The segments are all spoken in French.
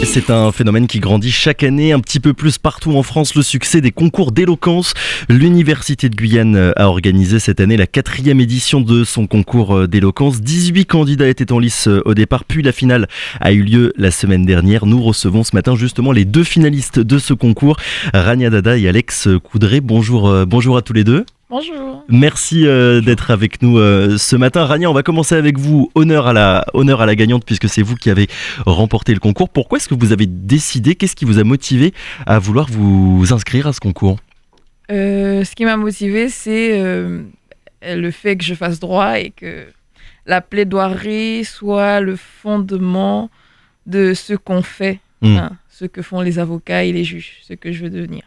C'est un phénomène qui grandit chaque année un petit peu plus partout en France, le succès des concours d'éloquence. L'Université de Guyane a organisé cette année la 4e édition de son concours d'éloquence. 18 candidats étaient en lice au départ, puis la finale a eu lieu la semaine dernière. Nous recevons ce matin justement les 2 finalistes de ce concours, Rania Dada et Alex Coudray. Bonjour à tous les deux. Bonjour. Merci d'être avec nous ce matin. Rania, on va commencer avec vous. Honneur à la gagnante puisque c'est vous qui avez remporté le concours. Pourquoi est-ce que vous avez décidé, qu'est-ce qui vous a motivé à vouloir vous inscrire à ce concours ? Ce qui m'a motivé, c'est le fait que je fasse droit et que la plaidoirie soit le fondement de ce qu'on fait, ce que font les avocats et les juges, ce que je veux devenir.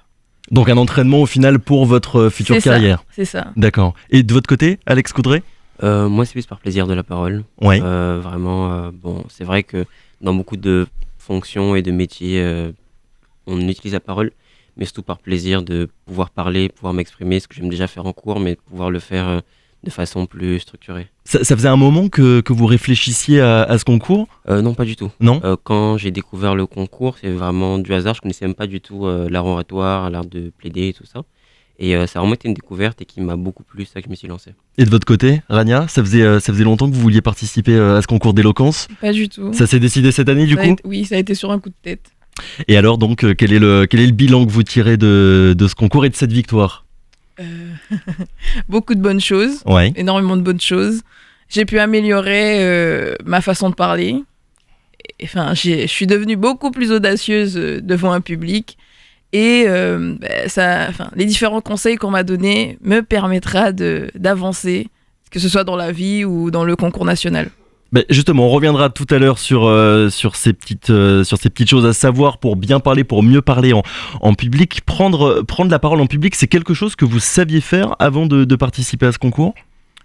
Donc un entraînement au final pour votre future carrière. C'est ça. D'accord. Et de votre côté, Alex Coudray ? Moi, c'est plus par plaisir de la parole. Ouais. Vraiment, c'est vrai que dans beaucoup de fonctions et de métiers, on utilise la parole, mais surtout par plaisir de pouvoir parler, pouvoir m'exprimer, ce que j'aime déjà faire en cours, mais de pouvoir le faire de façon plus structurée. Ça faisait un moment que vous réfléchissiez à ce concours ? Non, pas du tout. Non ? Quand j'ai découvert le concours, c'est vraiment du hasard. Je connaissais même pas du tout l'art oratoire, l'art de plaider et tout ça. Et ça a vraiment été une découverte et qui m'a beaucoup plu, ça que je me suis lancé. Et de votre côté, Rania, ça faisait longtemps que vous vouliez participer à ce concours d'éloquence ? Pas du tout. Ça s'est décidé cette année du coup ? Oui, ça a été sur un coup de tête. Et alors donc, quel est le bilan que vous tirez de ce concours et de cette victoire ? Beaucoup de bonnes choses, ouais. Énormément de bonnes choses. J'ai pu améliorer ma façon de parler. Enfin, je suis devenue beaucoup plus audacieuse devant un public. Et les différents conseils qu'on m'a donnés me permettra d'avancer, que ce soit dans la vie ou dans le concours national. Justement, on reviendra tout à l'heure sur ces petites choses à savoir pour bien parler, pour mieux parler en public. Prendre la parole en public, c'est quelque chose que vous saviez faire avant de participer à ce concours ?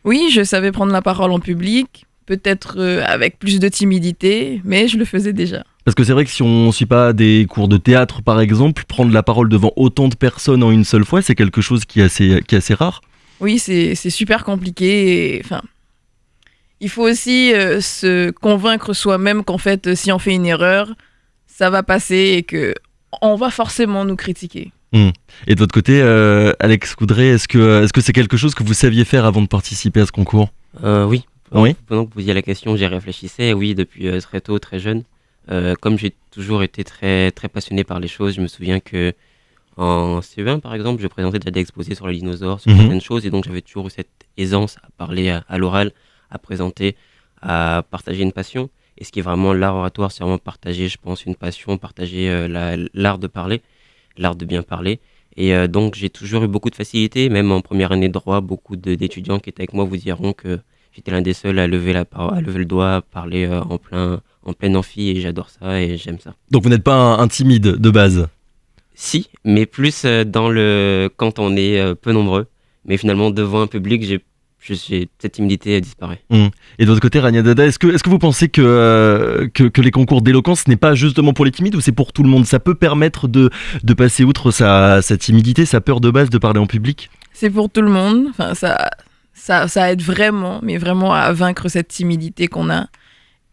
Oui, je savais prendre la parole en public, peut-être avec plus de timidité, mais je le faisais déjà. Parce que c'est vrai que si on ne suit pas des cours de théâtre, par exemple, prendre la parole devant autant de personnes en une seule fois, c'est quelque chose qui est assez rare. Oui, c'est super compliqué. Il faut aussi se convaincre soi-même qu'en fait, si on fait une erreur, ça va passer et qu'on va forcément nous critiquer. Et de votre côté, Alex Coudray, est-ce que c'est quelque chose que vous saviez faire avant de participer à ce concours ? Oui. Oui. Pendant que vous posiez la question, j'y réfléchissais. Oui, depuis très tôt, très jeune. Comme j'ai toujours été très, très passionné par les choses, je me souviens que en CE1, par exemple, je présentais déjà des exposés sur les dinosaures, sur certaines choses, et donc j'avais toujours eu cette aisance à parler à l'oral, à présenter, à partager une passion. Et ce qui est vraiment l'art oratoire, c'est vraiment partager, je pense, une passion, partager l'art de parler, l'art de bien parler. Et donc j'ai toujours eu beaucoup de facilité, même en première année de droit, beaucoup d'étudiants qui étaient avec moi vous diront que j'étais l'un des seuls à lever le doigt, à parler en plein amphi, et j'adore ça et j'aime ça. Donc vous n'êtes pas un timide de base ? Si, mais plus quand on est peu nombreux. Mais finalement, devant un public, cette timidité disparaît. Et de l'autre côté, Rania Dada, est-ce que vous pensez que les concours d'éloquence n'est pas justement pour les timides ou c'est pour tout le monde ? Ça peut permettre de passer outre sa timidité, sa peur de base de parler en public ? C'est pour tout le monde. Enfin, ça aide vraiment, mais vraiment à vaincre cette timidité qu'on a.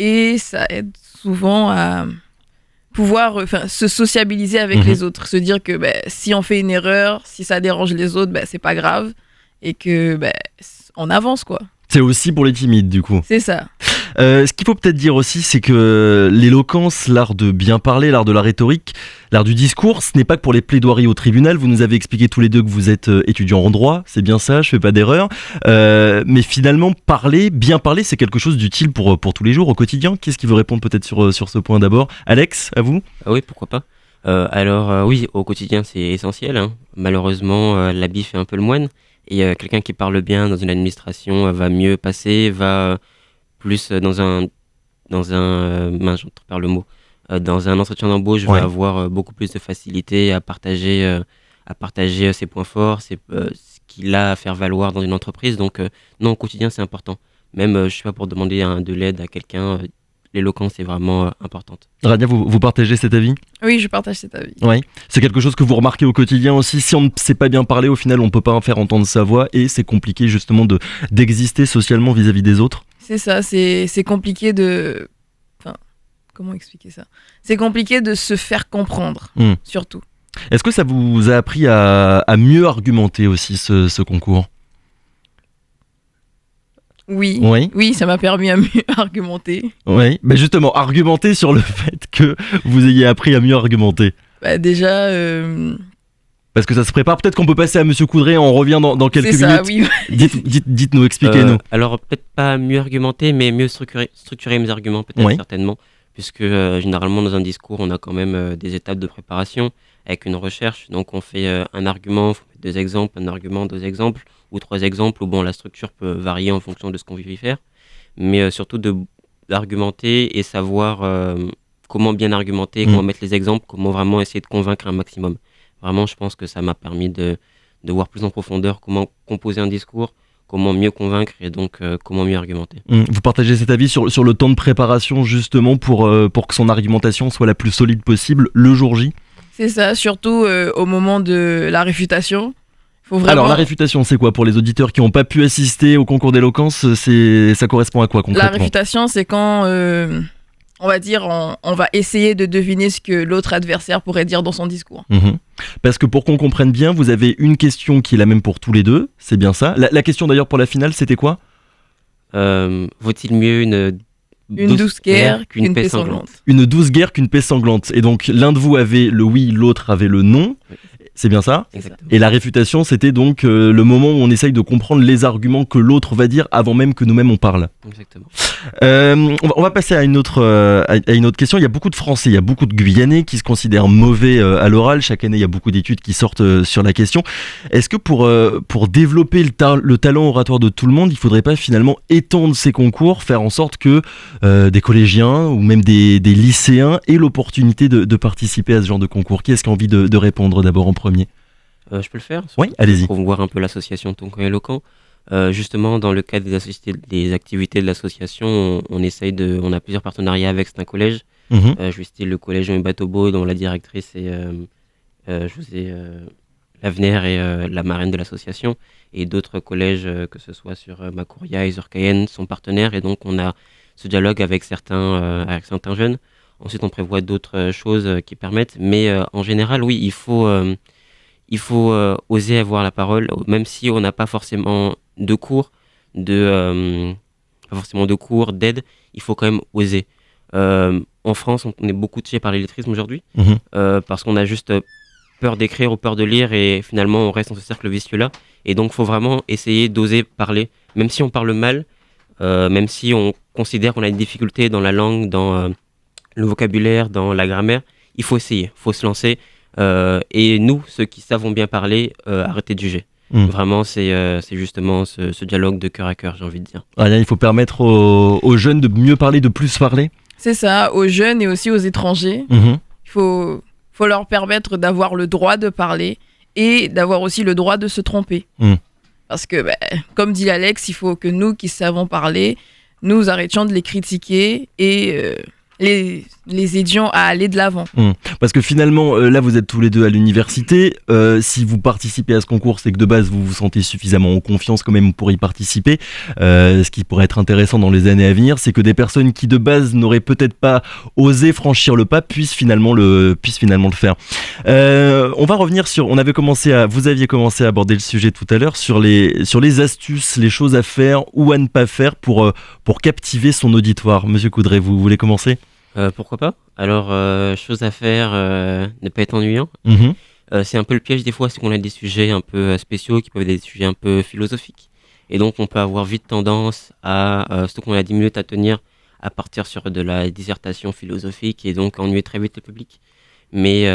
Et ça aide souvent à pouvoir se sociabiliser avec les autres. Se dire que si on fait une erreur, si ça dérange les autres, c'est pas grave. Et que on avance, quoi. C'est aussi pour les timides, du coup. C'est ça. Ce qu'il faut peut-être dire aussi, c'est que l'éloquence, l'art de bien parler, l'art de la rhétorique, l'art du discours, ce n'est pas que pour les plaidoiries au tribunal. Vous nous avez expliqué tous les deux que vous êtes étudiants en droit, c'est bien ça, je fais pas d'erreur. Mais finalement, bien parler, c'est quelque chose d'utile pour tous les jours, au quotidien. Qui est-ce qui veut répondre peut-être sur ce point d'abord ? Alex, à vous ? Oui, pourquoi pas. Oui, au quotidien, c'est essentiel. Malheureusement, l'habit fait un peu le moine. Et quelqu'un qui parle bien dans une administration va mieux passer, va plus dans un entretien d'embauche, va avoir beaucoup plus de facilité à partager ses points forts, ce qu'il a à faire valoir dans une entreprise. Donc non, au quotidien, c'est important. Même, je ne suis pas pour demander de l'aide à quelqu'un. L'éloquence est vraiment importante. Rania, vous partagez cet avis ? Oui, je partage cet avis. Oui. C'est quelque chose que vous remarquez au quotidien aussi. Si on ne sait pas bien parler, au final, on ne peut pas faire entendre sa voix et c'est compliqué justement d'exister socialement vis-à-vis des autres. C'est ça, c'est compliqué comment expliquer ça? C'est compliqué de se faire comprendre, surtout. Est-ce que ça vous a appris à mieux argumenter aussi ce concours? Oui. Oui. Oui, ça m'a permis à mieux argumenter. Oui, mais justement, argumenter sur le fait que vous ayez appris à mieux argumenter. Bah déjà, Parce que ça se prépare. Peut-être qu'on peut passer à Monsieur Coudray. On revient dans quelques c'est ça, minutes. oui. Dites-nous, expliquez-nous. Alors peut-être pas mieux argumenter, mais mieux structurer mes arguments, peut-être Oui. certainement, puisque généralement dans un discours, on a quand même des étapes de préparation avec une recherche. Donc on fait un argument, faut mettre 2 exemples, un argument, 2 exemples, ou 3 exemples, où bon, la structure peut varier en fonction de ce qu'on veut y faire, mais surtout d'argumenter et savoir comment bien argumenter, comment mettre les exemples, comment vraiment essayer de convaincre un maximum. Vraiment, je pense que ça m'a permis de voir plus en profondeur comment composer un discours, comment mieux convaincre et donc comment mieux argumenter. Vous partagez cet avis sur le temps de préparation justement pour que son argumentation soit la plus solide possible le jour J? C'est ça, surtout au moment de la réfutation. Faut vraiment... Alors la réfutation, c'est quoi pour les auditeurs qui n'ont pas pu assister au concours d'éloquence? Ça correspond à quoi concrètement? La réfutation, c'est quand, on va dire, on va essayer de deviner ce que l'autre adversaire pourrait dire dans son discours. Parce que pour qu'on comprenne bien, vous avez une question qui est la même pour tous les deux, c'est bien ça? La question d'ailleurs pour la finale, c'était quoi? Vaut-il mieux une douce guerre qu'une paix sanglante? Une douce guerre qu'une paix sanglante. Et donc l'un de vous avait le oui, l'autre avait le non. Oui. C'est bien ça? Exactement. Et la réfutation, c'était donc le moment où on essaye de comprendre les arguments que l'autre va dire avant même que nous-mêmes on parle. Exactement. On va passer à une autre question. Il y a beaucoup de Français, il y a beaucoup de Guyanais qui se considèrent mauvais à l'oral. Chaque année, il y a beaucoup d'études qui sortent sur la question. Est-ce que pour développer le talent oratoire de tout le monde, il ne faudrait pas finalement étendre ces concours, faire en sorte que des collégiens ou même des lycéens aient l'opportunité de participer à ce genre de concours? Qui est-ce qui a envie de répondre d'abord en premier? Je peux le faire? Oui, allez-y. Pour voir un peu l'association Ton Coin Éloquent. Justement, dans le cadre des activités de l'association, on a plusieurs partenariats avec certains collèges. Je vais citer le collège Jean Batobo, dont la directrice est José Lavener et la marraine de l'association. Et d'autres collèges, que ce soit sur Macouria et Zurkayen, sont partenaires. Et donc, on a ce dialogue avec certains jeunes. Ensuite, on prévoit d'autres choses qui permettent. Mais en général, oui, il faut oser avoir la parole, même si on n'a pas forcément de cours, d'aide, il faut quand même oser. En France, on est beaucoup touché par l'illettrisme aujourd'hui, parce qu'on a juste peur d'écrire ou peur de lire, et finalement on reste dans ce cercle vicieux-là. Et donc il faut vraiment essayer d'oser parler, même si on parle mal, même si on considère qu'on a une difficulté dans la langue, dans le vocabulaire, dans la grammaire, il faut essayer, il faut se lancer. Et nous, ceux qui savons bien parler, arrêtez de juger. Vraiment, c'est justement ce dialogue de cœur à cœur, j'ai envie de dire. Il faut permettre aux jeunes de mieux parler, de plus parler. C'est ça, aux jeunes et aussi aux étrangers. Il faut leur permettre d'avoir le droit de parler et d'avoir aussi le droit de se tromper. Parce que, comme dit Alex, il faut que nous qui savons parler, nous arrêtions de les critiquer et les aidions à aller de l'avant. Parce que finalement, là vous êtes tous les deux à l'université, si vous participez à ce concours, c'est que de base vous vous sentez suffisamment en confiance quand même pour y participer. Ce qui pourrait être intéressant dans les années à venir, c'est que des personnes qui de base n'auraient peut-être pas osé franchir le pas puissent finalement le faire. On va revenir vous aviez commencé à aborder le sujet tout à l'heure sur les astuces, les choses à faire ou à ne pas faire pour captiver son auditoire. Monsieur Coudray, vous voulez commencer? Pourquoi pas? Alors, chose à faire, ne pas être ennuyant. C'est un peu le piège des fois, c'est qu'on a des sujets un peu spéciaux qui peuvent être des sujets un peu philosophiques. Et donc, on peut avoir vite tendance à, surtout qu'on a 10 minutes à tenir, à partir sur de la dissertation philosophique et donc ennuyer très vite le public. Mais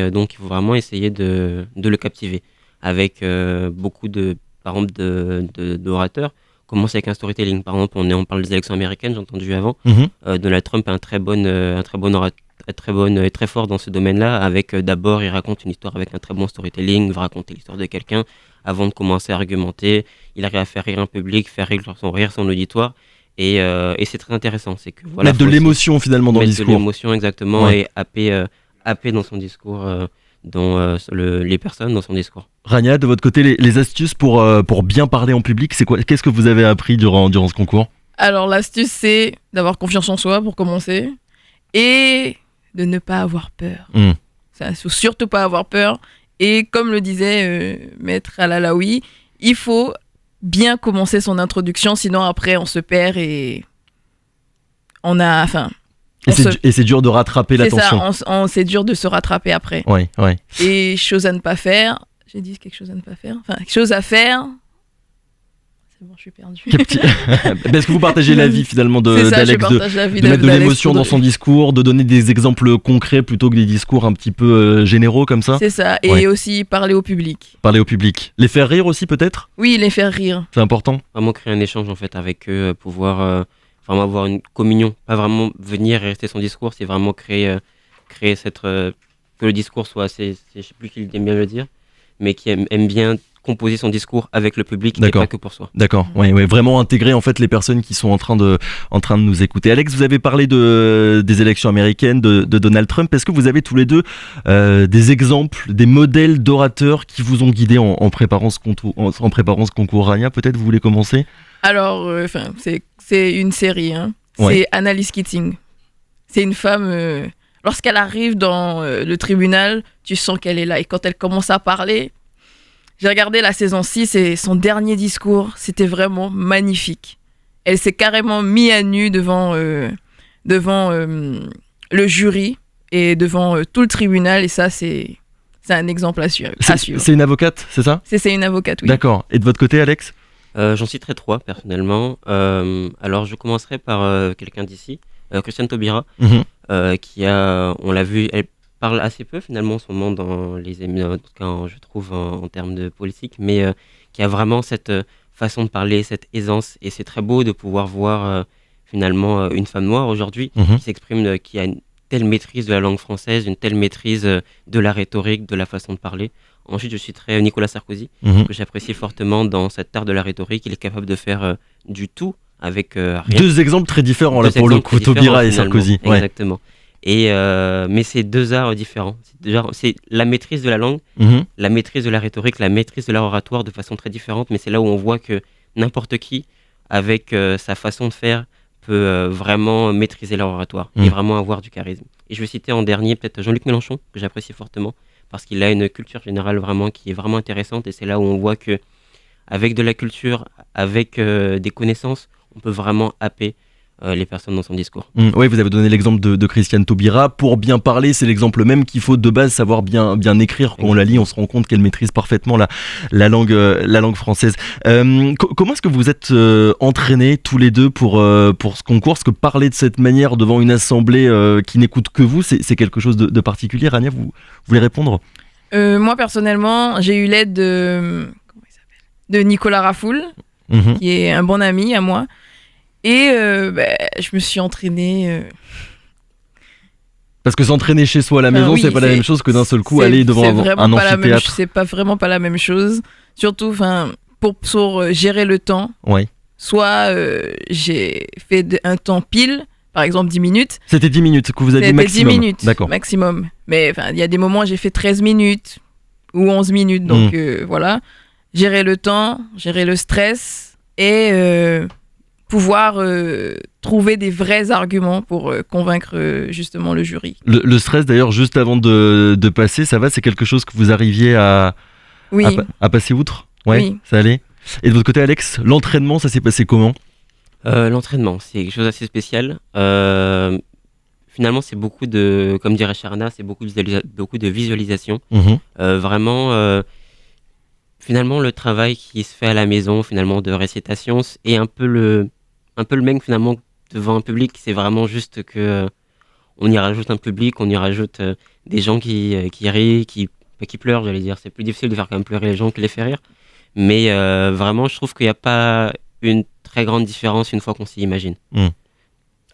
donc, il faut vraiment essayer de le captiver avec beaucoup par exemple, d'orateurs. Commence avec un storytelling. Par exemple, on parle des élections américaines, j'ai entendu avant. Donald Trump est un très bon orateur, est très fort dans ce domaine-là. Avec d'abord, il raconte une histoire avec un très bon storytelling, il va raconter l'histoire de quelqu'un avant de commencer à argumenter. Il arrive à faire rire un public, faire rire son auditoire. Et c'est très intéressant. C'est que, voilà, mettre de l'émotion finalement dans le discours. Mettre de l'émotion, exactement, ouais. Et happer dans son discours. Les personnes dans son discours. Rania, de votre côté, les astuces pour bien parler en public, c'est quoi? Qu'est-ce que vous avez appris durant ce concours? Alors l'astuce, c'est d'avoir confiance en soi pour commencer, et de ne pas avoir peur. Ça, faut surtout pas avoir peur. Et comme le disait Maître Alalaoui, il faut bien commencer son introduction, sinon après on se perd et on a... Enfin, et c'est dur de rattraper l'attention. C'est ça, c'est dur de se rattraper après. Ouais. Et chose à ne pas faire, j'ai dit quelque chose à ne pas faire, enfin, chose à faire... C'est bon, je suis perdue. Est-ce que vous partagez l'avis finalement d'Alex de mettre de l'émotion dans son discours, de donner des exemples concrets plutôt que des discours un petit peu généraux comme ça? C'est ça, et aussi parler au public. Parler au public. Les faire rire aussi peut-être? Oui, les faire rire. C'est important. Vraiment créer un échange en fait avec eux, pouvoir vraiment avoir une communion. Pas vraiment venir et rester son discours, c'est vraiment créer cette... que le discours soit assez... Je sais plus qui aime bien le dire, mais qui aime bien composer son discours avec le public et pas que pour soi. D'accord, oui, vraiment intégrer en fait les personnes qui sont en train de nous écouter. Alex, vous avez parlé des élections américaines, de Donald Trump. Est-ce que vous avez tous les deux des exemples, des modèles d'orateurs qui vous ont guidé en préparant ce concours? Rania, peut-être vous voulez commencer? Alors, c'est une série, hein. C'est Annalise Keating. C'est une femme, lorsqu'elle arrive dans le tribunal, tu sens qu'elle est là. Et quand elle commence à parler... J'ai regardé la saison 6 et son dernier discours, c'était vraiment magnifique. Elle s'est carrément mise à nu devant le jury et devant tout le tribunal. Et ça, c'est un exemple à suivre. C'est une avocate, c'est ça? C'est une avocate, oui. D'accord. Et de votre côté, Alex? J'en citerai 3, personnellement. Alors, je commencerai par quelqu'un d'ici, Christiane Taubira, qui on l'a vu... Elle parle assez peu finalement en ce moment dans les émissions, je trouve en termes de politique, mais qui a vraiment cette façon de parler, cette aisance, et c'est très beau de pouvoir voir finalement une femme noire aujourd'hui qui s'exprime, qui a une telle maîtrise de la langue française, une telle maîtrise de la rhétorique, de la façon de parler. Ensuite, je citerai Nicolas Sarkozy, que j'apprécie fortement dans cet art de la rhétorique. Il est capable de faire du tout avec rien. Deux exemples très différents là pour le coup, Taubira et Sarkozy. Exactement. Mais c'est deux arts différents. C'est la maîtrise de la langue, la maîtrise de la rhétorique, la maîtrise de l'art oratoire de façon très différente, mais c'est là où on voit que n'importe qui, avec sa façon de faire, peut vraiment maîtriser l'art oratoire et vraiment avoir du charisme. Et je vais citer en dernier peut-être Jean-Luc Mélenchon, que j'apprécie fortement, parce qu'il a une culture générale vraiment qui est vraiment intéressante, et c'est là où on voit que avec de la culture, avec des connaissances, on peut vraiment happer les personnes dans son discours. Oui, vous avez donné l'exemple de Christiane Taubira. Pour bien parler, c'est l'exemple même qu'il faut de base savoir bien écrire. Quand on la lit, on se rend compte qu'elle maîtrise parfaitement la langue française. Comment est-ce que vous êtes entraînés tous les deux pour ce concours? Est-ce que parler de cette manière devant une assemblée qui n'écoute que vous, c'est quelque chose de particulier? Rania, vous voulez répondre? Moi, personnellement, j'ai eu l'aide de Nicolas Rafoul, qui est un bon ami à moi. Et je me suis entraînée. Parce que s'entraîner chez soi à la maison, c'est pas la même chose que d'un seul coup aller devant un amphithéâtre. C'est pas vraiment pas la même chose. Surtout, pour gérer le temps. Ouais. Soit j'ai fait un temps pile, par exemple 10 minutes. C'était 10 minutes que vous avez dit maximum. 10 minutes maximum. Mais il y a des moments où j'ai fait 13 minutes ou 11 minutes. Donc voilà. Gérer le temps, gérer le stress et pouvoir trouver des vrais arguments pour convaincre justement le jury. Le stress d'ailleurs, juste avant de passer, ça va? C'est quelque chose que vous arriviez à passer outre? Ouais, oui. Ça allait? Et de votre côté, Alex, l'entraînement, ça s'est passé comment? L'entraînement, c'est quelque chose d'assez spécial. Finalement, c'est beaucoup de, comme dirait Sharna, c'est beaucoup de visualisation. Vraiment... Finalement, le travail qui se fait à la maison, finalement, de récitation, est un peu le même, finalement, devant un public. C'est vraiment juste que on y rajoute un public, on y rajoute des gens qui rient, qui pleurent, j'allais dire. C'est plus difficile de faire quand même pleurer les gens que les faire rire. Mais vraiment, je trouve qu'il n'y a pas une très grande différence une fois qu'on s'y imagine.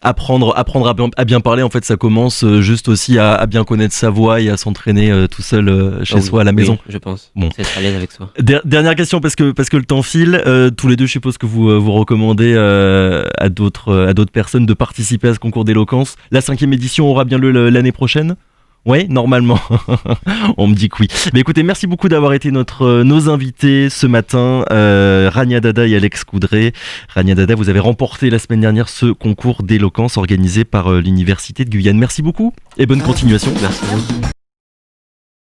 Apprendre à bien parler, en fait, ça commence juste aussi à bien connaître sa voix et à s'entraîner tout seul chez soi à la maison. Oui, je pense. Bon. C'est être à l'aise avec soi. Dernière question, parce que le temps file. Tous les deux, je suppose que vous recommandez à d'autres personnes de participer à ce concours d'éloquence. La 5e édition aura bien lieu l'année prochaine? Ouais, normalement. On me dit que oui. Mais écoutez, merci beaucoup d'avoir été nos invités ce matin, Rania Dada et Alex Coudray. Rania Dada, vous avez remporté la semaine dernière ce concours d'éloquence organisé par l'Université de Guyane. Merci beaucoup et bonne continuation. Merci.